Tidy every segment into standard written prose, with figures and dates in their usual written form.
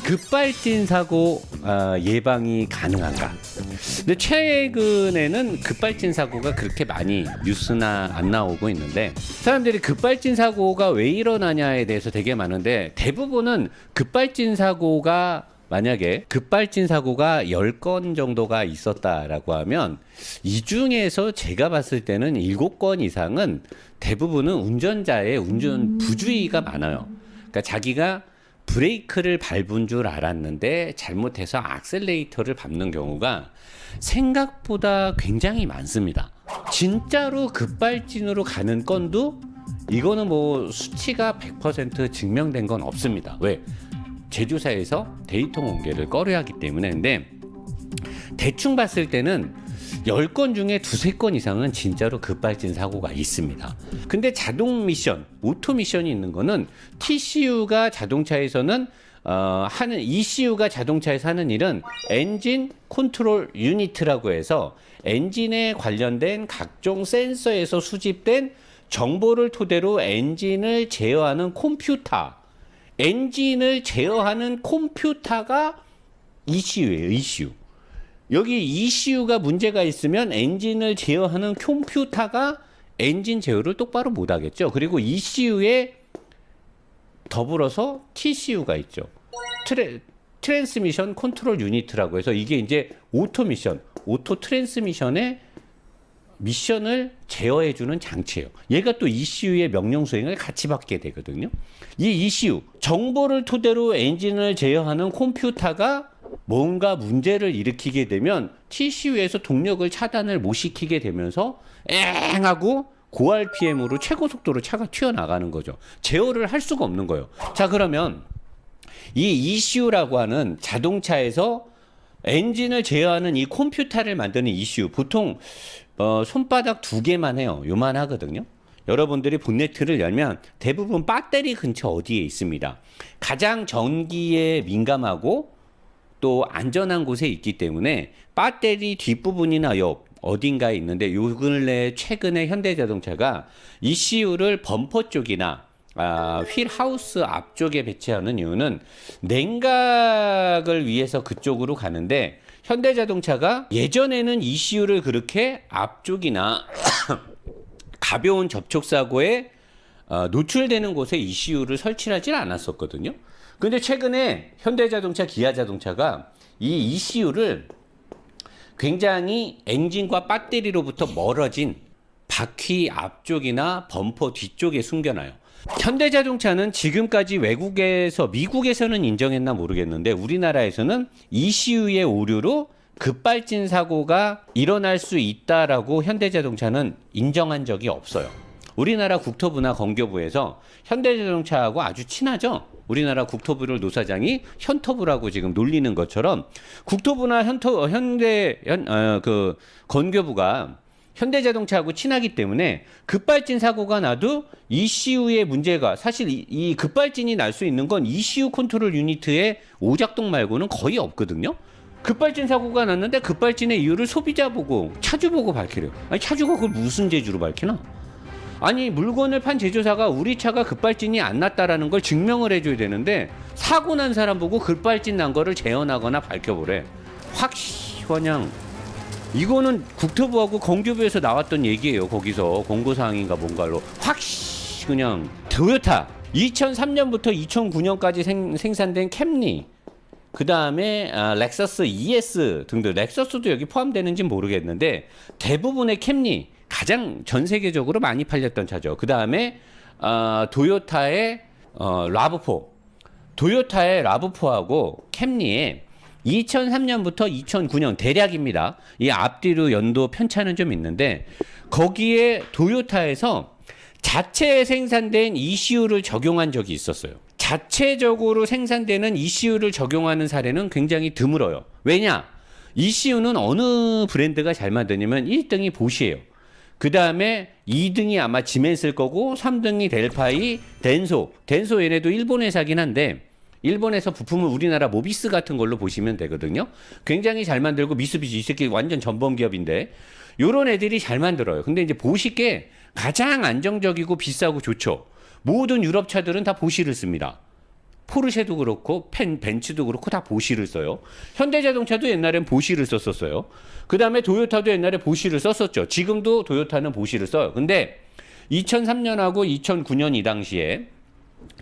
급발진 사고 예방이 가능한가? 근데 최근에는 급발진 사고가 그렇게 많이 뉴스나 안 나오고 있는데, 사람들이 급발진 사고가 왜 일어나냐에 대해서 되게 많은데, 대부분은 급발진 사고가 만약에 급발진 사고가 10건 정도가 있었다라고 하면 이 중에서 제가 봤을 때는 7건 이상은 대부분은 운전자의 운전 부주의가 많아요. 그러니까 자기가 브레이크를 밟은 줄 알았는데 잘못해서 악셀레이터를 밟는 경우가 생각보다 굉장히 많습니다. 진짜로 급발진으로 가는 건도 이거는 뭐 수치가 100% 증명된 건 없습니다. 왜? 제조사에서 데이터 공개를 꺼려 하기 때문에. 근데 대충 봤을 때는 10건 중에 2-3건 이상은 진짜로 급발진 사고가 있습니다. 근데 자동 미션, 오토 미션이 있는 거는 TCU가 자동차에서는 하는, ECU가 자동차에서 하는 일은 엔진 컨트롤 유닛이라고 해서 엔진에 관련된 각종 센서에서 수집된 정보를 토대로 엔진을 제어하는 컴퓨터, 엔진을 제어하는 컴퓨터가 ECU예요. ECU. 여기 ECU가 문제가 있으면 엔진을 제어하는 컴퓨터가 엔진 제어를 똑바로 못 하겠죠. 그리고 ECU에 더불어서 TCU가 있죠. 트랜스미션 컨트롤 유닛이라고 해서 이게 이제 오토 미션, 오토 트랜스미션의 미션을 제어해주는 장치예요. 얘가 또 ECU의 명령 수행을 같이 받게 되거든요. 이 ECU, 정보를 토대로 엔진을 제어하는 컴퓨터가 뭔가 문제를 일으키게 되면 TCU에서 동력을 차단을 못 시키게 되면서 엥 하고 고RPM으로 최고 속도로 차가 튀어나가는 거죠. 제어를 할 수가 없는 거예요. 자, 그러면 이 ECU라고 하는 자동차에서 엔진을 제어하는 이 컴퓨터를 만드는 ECU, 보통 손바닥 2개만 해요. 요만 하거든요. 여러분들이 본네트를 열면 대부분 배터리 근처 어디에 있습니다. 가장 전기에 민감하고 또 안전한 곳에 있기 때문에 배터리 뒷부분이나 옆 어딘가에 있는데, 요 근래 최근에 현대자동차가 ECU를 범퍼 쪽이나 휠 하우스 앞쪽에 배치하는 이유는 냉각을 위해서 그쪽으로 가는데, 현대자동차가 예전에는 ECU를 그렇게 앞쪽이나 가벼운 접촉사고에 노출되는 곳에 ECU를 설치하지 않았었거든요. 근데 최근에 현대자동차, 기아자동차가 이 ECU를 굉장히 엔진과 배터리로부터 멀어진 바퀴 앞쪽이나 범퍼 뒤쪽에 숨겨놔요. 현대자동차는 지금까지 외국에서, 미국에서는 인정했나 모르겠는데 우리나라에서는 ECU의 오류로 급발진 사고가 일어날 수 있다라고 현대자동차는 인정한 적이 없어요. 우리나라 국토부나 건교부에서 현대자동차하고 아주 친하죠. 우리나라 국토부를 노사장이 현토부라고 지금 놀리는 것처럼 국토부나 건교부가 현대자동차하고 친하기 때문에 급발진 사고가 나도 ECU의 문제가, 사실 이 급발진이 날 수 있는 건 ECU 컨트롤 유닛의 오작동 말고는 거의 없거든요. 급발진 사고가 났는데 급발진의 이유를 소비자 보고, 차주 보고 밝히래요. 아니, 차주가 그걸 무슨 재주로 밝히나? 아니, 물건을 판 제조사가 우리 차가 급발진이 안 났다라는 걸 증명을 해줘야 되는데 사고 난 사람 보고 급발진 난 거를 재현하거나 밝혀보래. 확 그냥 이거는 국토부하고 건교부에서 나왔던 얘기예요. 거기서 공고사항인가 뭔가로 확 그냥. 토요타 2003년부터 2009년까지 생산된 캠리, 그 다음에 렉서스 ES 등등, 렉서스도 여기 포함되는지 모르겠는데 대부분의 캠리, 가장 전 세계적으로 많이 팔렸던 차죠. 그 다음에 도요타의 라브4, 도요타의 라브4하고 캠리에 2003년부터 2009년 대략입니다. 이 앞뒤로 연도 편차는 좀 있는데 거기에 도요타에서 자체 생산된 ECU를 적용한 적이 있었어요. 자체적으로 생산되는 ECU를 적용하는 사례는 굉장히 드물어요. 왜냐? ECU는 어느 브랜드가 잘 만드냐면 1등이 보시예요. 그 다음에 2등이 아마 지멘스일 거고 3등이 델파이, 덴소 얘네도 일본 회사긴 한데 일본에서 부품을 우리나라 모비스 같은 걸로 보시면 되거든요. 굉장히 잘 만들고, 미쓰비시 이 새끼 완전 전범 기업인데 요런 애들이 잘 만들어요. 근데 이제 보시게 가장 안정적이고 비싸고 좋죠. 모든 유럽 차들은 다 보시를 씁니다. 포르쉐도 그렇고 벤츠도 그렇고 다 보쉬를 써요. 현대자동차도 옛날엔 보쉬를 썼었어요. 그 다음에 도요타도 옛날에 보쉬를 썼었죠. 지금도 도요타는 보쉬를 써요. 근데 2003년하고 2009년 이 당시에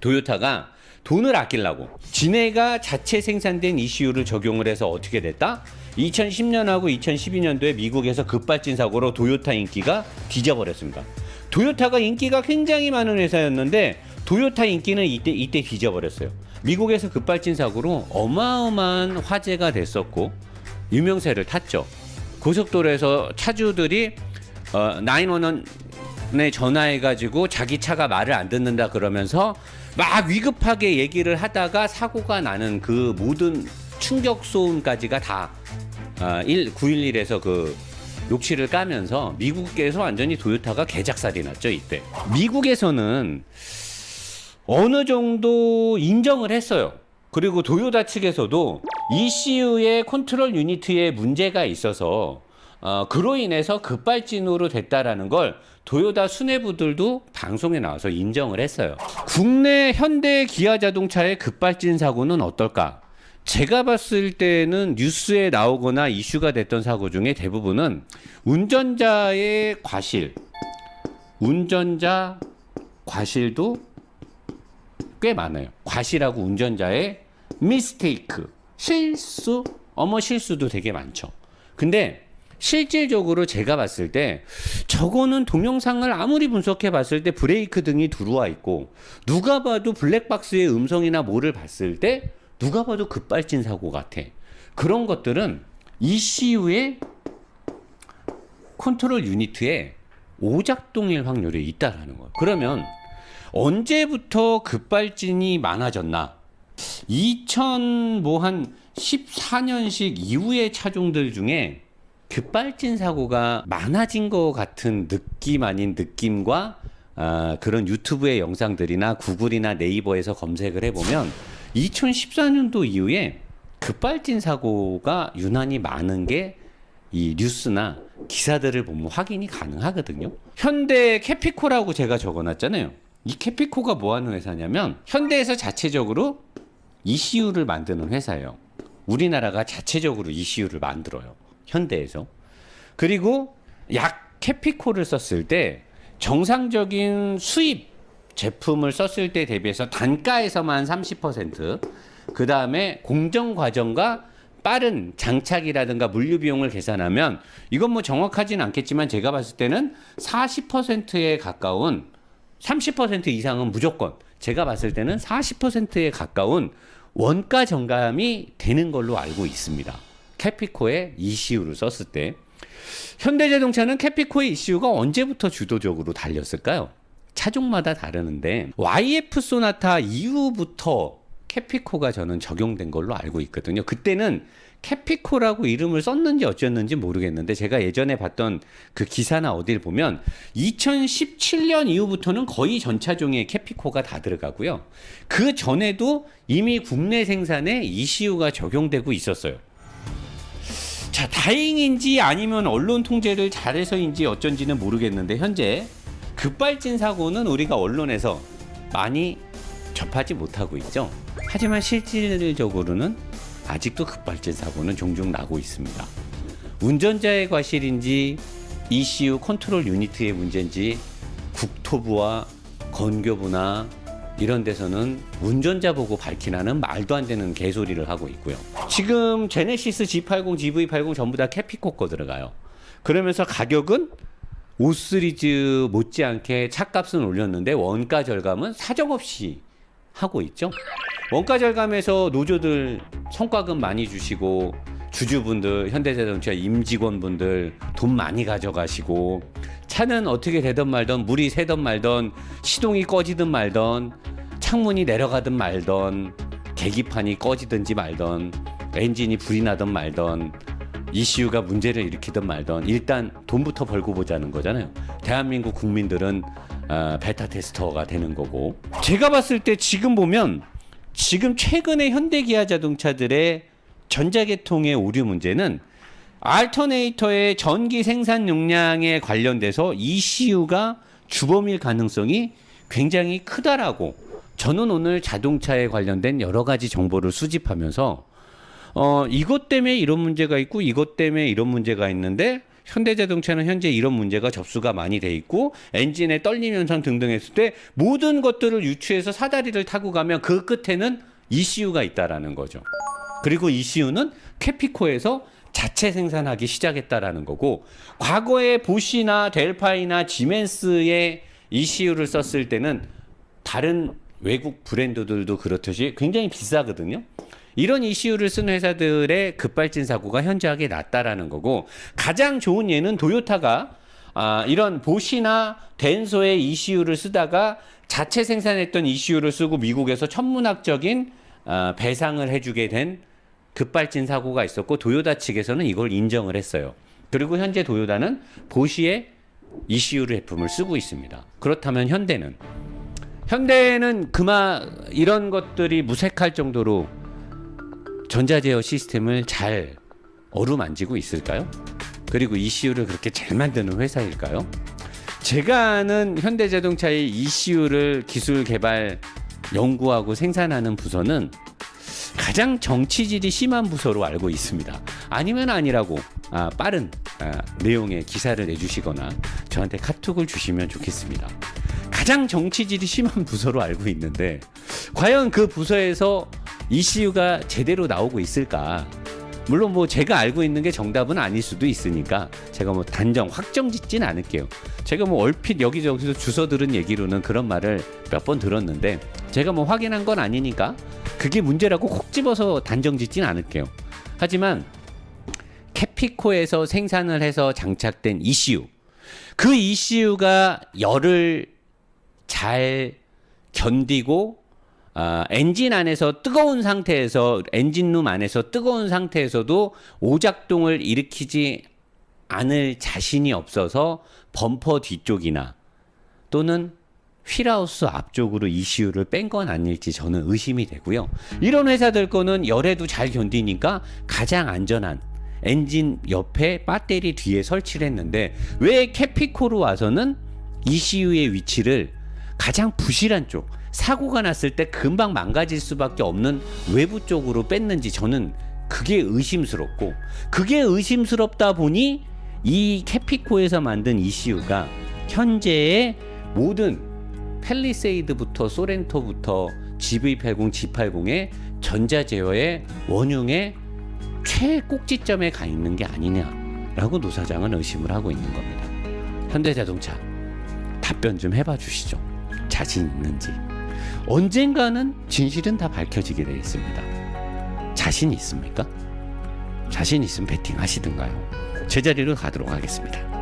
도요타가 돈을 아끼려고 지네가 자체 생산된 ECU를 적용을 해서 어떻게 됐다? 2010년하고 2012년도에 미국에서 급발진 사고로 도요타 인기가 뒤져버렸습니다. 도요타가 인기가 굉장히 많은 회사였는데 도요타 인기는 이때 뒤져버렸어요. 미국에서 급발진 사고로 어마어마한 화제가 됐었고 유명세를 탔죠. 고속도로에서 차주들이 911에 전화해가지고 자기 차가 말을 안 듣는다 그러면서 막 위급하게 얘기를 하다가 사고가 나는 그 모든 충격 소음까지가 다 911에서 그 녹취를 까면서 미국에서 완전히 도요타가 개작살이 났죠. 이때 미국에서는 어느 정도 인정을 했어요. 그리고 도요타 측에서도 ECU의 컨트롤 유니트에 문제가 있어서 그로 인해서 급발진으로 됐다라는 걸 도요타 수뇌부들도 방송에 나와서 인정을 했어요. 국내 현대 기아 자동차의 급발진 사고는 어떨까? 제가 봤을 때는 뉴스에 나오거나 이슈가 됐던 사고 중에 대부분은 운전자의 과실, 운전자 과실도 꽤 많아요. 과실하고 운전자의 미스테이크, 실수, 실수도 되게 많죠. 근데 실질적으로 제가 봤을 때 저거는 동영상을 아무리 분석해 봤을 때 브레이크 등이 들어와 있고 누가 봐도 블랙박스의 음성이나 뭐를 봤을 때 누가 봐도 급발진 사고 같아. 그런 것들은 ECU의 컨트롤 유니트에 오작동일 확률이 있다라는 거예요. 그러면 언제부터 급발진이 많아졌나? 2014년식 이후의 차종들 중에 급발진 사고가 많아진 것 같은 느낌 아닌 느낌과 그런 유튜브의 영상들이나 구글이나 네이버에서 검색을 해보면 2014년도 이후에 급발진 사고가 유난히 많은 게 이 뉴스나 기사들을 보면 확인이 가능하거든요. 현대 캐피코라고 제가 적어놨잖아요. 이 캐피코가 뭐 하는 회사냐면 현대에서 자체적으로 ECU를 만드는 회사예요. 우리나라가 자체적으로 ECU를 만들어요. 현대에서. 그리고 약 캐피코를 썼을 때 정상적인 수입 제품을 썼을 때 대비해서 단가에서만 30%, 그 다음에 공정 과정과 빠른 장착이라든가 물류 비용을 계산하면 이건 뭐 정확하진 않겠지만 제가 봤을 때는 40%에 가까운 30% 이상은 무조건 제가 봤을 때는 40%에 가까운 원가 정감이 되는 걸로 알고 있습니다. 캐피코의 ECU를 썼을 때. 현대자동차는 캐피코의 ECU가 언제부터 주도적으로 달렸을까요? 차종마다 다르는데 YF 소나타 이후부터 캐피코가 저는 적용된 걸로 알고 있거든요. 그때는 캐피코라고 이름을 썼는지 어쩌는지 모르겠는데 제가 예전에 봤던 그 기사나 어딜 보면 2017년 이후부터는 거의 전 차종에 캐피코가 다 들어가고요. 그 전에도 이미 국내 생산에 ECU가 적용되고 있었어요. 자, 다행인지 아니면 언론 통제를 잘해서인지 어쩐지는 모르겠는데 현재 급발진 사고는 우리가 언론에서 많이 접하지 못하고 있죠. 하지만 실질적으로는 아직도 급발진 사고는 종종 나고 있습니다. 운전자의 과실인지 ECU 컨트롤 유니트의 문제인지 국토부와 건교부나 이런 데서는 운전자 보고 밝히라는 말도 안 되는 개소리를 하고 있고요. 지금 제네시스 G80, GV80 전부 다 캐피코 거 들어가요. 그러면서 가격은 5 시리즈 못지않게 차값은 올렸는데 원가 절감은 사정없이 하고 있죠. 원가 절감에서 노조들 성과금 많이 주시고 주주분들, 현대자동차 임직원분들 돈 많이 가져가시고 차는 어떻게 되든 말든 물이 새든 말든 시동이 꺼지든 말든 창문이 내려가든 말든 계기판이 꺼지든지 말든 엔진이 불이 나든 말든 ECU가 문제를 일으키든 말든 일단 돈부터 벌고 보자는 거잖아요. 대한민국 국민들은 베타 테스터가 되는 거고. 제가 봤을 때 지금 보면 지금 최근에 현대기아 자동차들의 전자계통의 오류 문제는 알터네이터의 전기 생산 용량에 관련돼서 ECU가 주범일 가능성이 굉장히 크다라고 저는 오늘 자동차에 관련된 여러 가지 정보를 수집하면서 이것 때문에 이런 문제가 있고 이것 때문에 이런 문제가 있는데 현대자동차는 현재 이런 문제가 접수가 많이 돼 있고 엔진의 떨림 현상 등등 했을 때 모든 것들을 유추해서 사다리를 타고 가면 그 끝에는 ECU가 있다라는 거죠. 그리고 ECU는 캐피코에서 자체 생산하기 시작했다라는 거고, 과거에 보시나 델파이나 지멘스의 ECU를 썼을 때는 다른 외국 브랜드들도 그렇듯이 굉장히 비싸거든요. 이런 ECU를 쓴 회사들의 급발진 사고가 현저하게 낮다라는 거고, 가장 좋은 예는 도요타가 이런 보시나 덴소의 ECU를 쓰다가 자체 생산했던 ECU를 쓰고 미국에서 천문학적인 배상을 해주게 된 급발진 사고가 있었고, 도요타 측에서는 이걸 인정을 했어요. 그리고 현재 도요타는 보시의 ECU를 제품을 쓰고 있습니다. 그렇다면 현대는 이런 것들이 무색할 정도로 전자제어 시스템을 잘 어루만지고 있을까요? 그리고 ECU를 그렇게 잘 만드는 회사일까요? 제가 아는 현대자동차의 ECU를 기술 개발, 연구하고 생산하는 부서는 가장 정치질이 심한 부서로 알고 있습니다. 아니면 아니라고 빠른 내용의 기사를 내주시거나 저한테 카톡을 주시면 좋겠습니다. 가장 정치질이 심한 부서로 알고 있는데 과연 그 부서에서 ECU가 제대로 나오고 있을까? 물론 뭐 제가 알고 있는 게 정답은 아닐 수도 있으니까 제가 뭐 확정 짓진 않을게요. 제가 뭐 얼핏 여기저기서 주워 들은 얘기로는 그런 말을 몇 번 들었는데 제가 뭐 확인한 건 아니니까 그게 문제라고 콕 집어서 단정 짓진 않을게요. 하지만 캐피코에서 생산을 해서 장착된 ECU, 그 ECU가 열을 잘 견디고 엔진 안에서 뜨거운 상태에서, 엔진룸 안에서 뜨거운 상태에서도 오작동을 일으키지 않을 자신이 없어서 범퍼 뒤쪽이나 또는 휠하우스 앞쪽으로 ECU를 뺀 건 아닐지 저는 의심이 되고요. 이런 회사들 거는 열에도 잘 견디니까 가장 안전한 엔진 옆에 배터리 뒤에 설치를 했는데, 왜 캐피코로 와서는 ECU의 위치를 가장 부실한 쪽, 사고가 났을 때 금방 망가질 수밖에 없는 외부 쪽으로 뺐는지 저는 그게 의심스럽고, 그게 의심스럽다 보니 이 캐피코에서 만든 ECU가 현재의 모든 팰리세이드부터 소렌토부터 GV80, G80의 전자제어의 원흉의 최꼭지점에 가 있는 게 아니냐라고 노 사장은 의심을 하고 있는 겁니다. 현대자동차 답변 좀 해봐 주시죠. 자신 있는지. 언젠가는 진실은 다 밝혀지게 되겠습니다. 자신 있습니까? 자신 있으면 배팅 하시든가요. 제자리로 가도록 하겠습니다.